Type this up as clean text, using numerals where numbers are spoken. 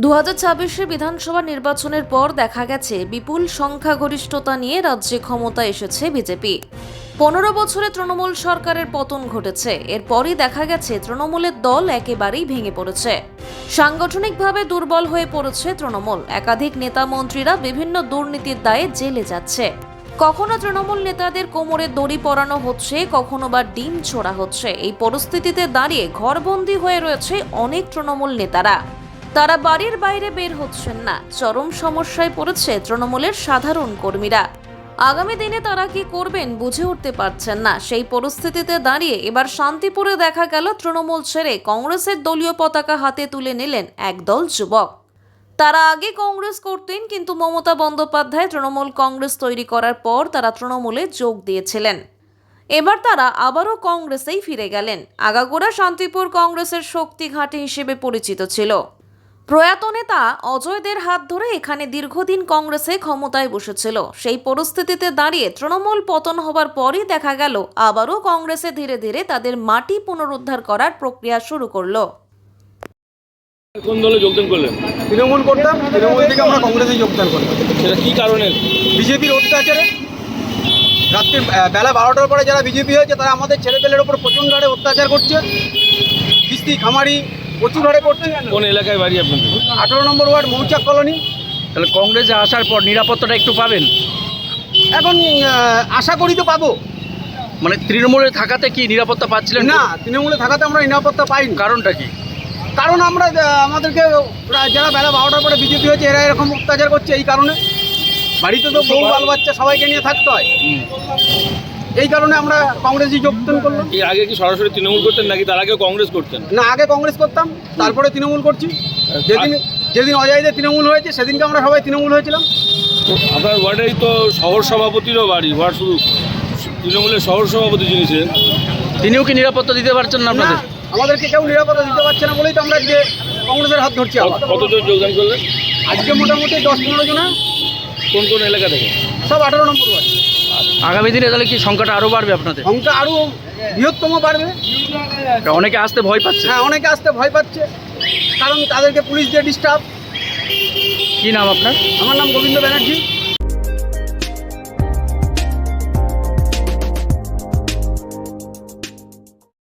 2026 বিধানসভা নির্বাচনের পর দেখা গেছে বিপুল সংখ্যাগরিষ্ঠতা নিয়ে রাজ্যে ক্ষমতায় এসেছে বিজেপি। 15 বছরে তৃণমূল সরকারের পতন ঘটেছে। এরপরই দেখা গেছে তৃণমূলের দল একেবারেই ভেঙে পড়েছে। সাংগঠনিকভাবে দুর্বল হয়ে পড়েছে তৃণমূল। একাধিক নেতা মন্ত্রীরা বিভিন্ন দুর্নীতির দায়ে জেলে যাচ্ছে। কখনো তৃণমূল নেতাদের কোমরে দড়ি পরানো হচ্ছে, কখনো বা ডিম ছোড়া হচ্ছে। এই পরিস্থিতিতে দাঁড়িয়ে ঘরবন্দি হয়ে রয়েছে অনেক তৃণমূল নেতারা। তারা বাড়ির বাইরে বের হচ্ছেন না। চরম সমস্যায় পড়েছে তৃণমূলের সাধারণ কর্মীরা। আগামী দিনে তারা কি করবেন বুঝে উঠতে পারছেন না। সেই পরিস্থিতিতে দাঁড়িয়ে এবার শান্তিপুরে দেখা গেল তৃণমূল ছেড়ে কংগ্রেসের দলীয় পতাকা হাতে তুলে নিলেন একদল যুবক। তারা আগে কংগ্রেস করতেন, কিন্তু মমতা বন্দ্যোপাধ্যায় তৃণমূল কংগ্রেস তৈরি করার পর তারা তৃণমূলে যোগ দিয়েছিলেন। এবার তারা আবারও কংগ্রেসেই ফিরে গেলেন। আগাগোড়া শান্তিপুর কংগ্রেসের শক্তি ঘাঁটি হিসেবে পরিচিত ছিল। প্রয়াত নেতা অজয়দের হাত ধরে এখানে দীর্ঘদিন কংগ্রেসে ক্ষমতায় বসেছিল। সেই পরিস্থিতিতে দাঁড়িয়ে তৃণমূল পতন হবার পরই দেখা গেল আবারও কংগ্রেসে ধীরে ধীরে তাদের মাটি পুনরুদ্ধার করার প্রক্রিয়া শুরু করলো। কোন দলে যোগদান করলেন? তৃণমূল করতাম, তৃণমূল থেকে আমরা কংগ্রেসে যোগদান করলাম। সেটা কি কারণে? বিজেপির অত্যাচারে রাত্রি বেলা 12টার পরে যারা বিজেপি হয়েছে তারা আমাদের ছেলেপেলের ওপর প্রচণ্ড হারে অত্যাচার করছে। কিস্তি খামারি প্রচুর হারে করছে। কোন এলাকায় বাড়ি আপনাদের? 18 নম্বর ওয়ার্ড মৌচাক কলোনি। তাহলে কংগ্রেসে আসার পর নিরাপত্তাটা একটু পাবেন? এখন আশা করি তো পাবো। মানে তৃণমূলে থাকাতে কি নিরাপত্তা পাচ্ছিলেন না, তৃণমূলে থাকাতে আমরা নিরাপত্তা পাইনি। কারণটা কি? কারণ আমরা আমাদেরকে যারা বেলা 12টার পরে বিজেপি হয়েছে এরা এরকম অত্যাচার করছে। এই কারণে বাড়িতে তো বউ বাল বাচ্চা সবাইকে নিয়ে থাকতে হয়। এই কারণে আমরা কংগ্রেসই যোগদান করলাম। এর আগে কি সরাসরি তৃণমূল করতেন নাকি তার আগেও কংগ্রেস করতেন? না, আগে কংগ্রেস করতাম, তারপরে তৃণমূল করছি। যেদিন অজয়দের তৃণমূল হয়েছে সেদিনকে আমরা সবাই তৃণমূল হয়েছিলাম। আপনার ওয়ার্ডেই তো শহর সভাপতিরও বাড়ি। ওয়ার্ড শুধু তৃণমূলের শহর সভাপতি যিনি ছিলেন তিনিও কি নিরাপত্তা দিতে পারছেন না না, আপনাদের? আমাদেরকে কেউ নিরাপত্তা দিতে পারছে না বলেই তো আমরা যে কংগ্রেসের হাত ধরছি। কতজন যোগদান করলেন আজকে মোটামুটি 10-15 জন। কোন কোন এলাকা থেকে? সব 18 নম্বর ওয়ার্ড। আগামী দিনে তাহলে কি সংখ্যাটা আরও বাড়বে আপনাদের? সংখ্যা আরও বৃহত্তম বাড়বে। অনেকে আসতে ভয় পাচ্ছে। হ্যাঁ, অনেকে আসতে ভয় পাচ্ছে, কারণ তাদেরকে পুলিশ দিয়ে ডিস্টার্ব। কি নাম আপনার? আমার নাম গোবিন্দ ব্যানার্জি।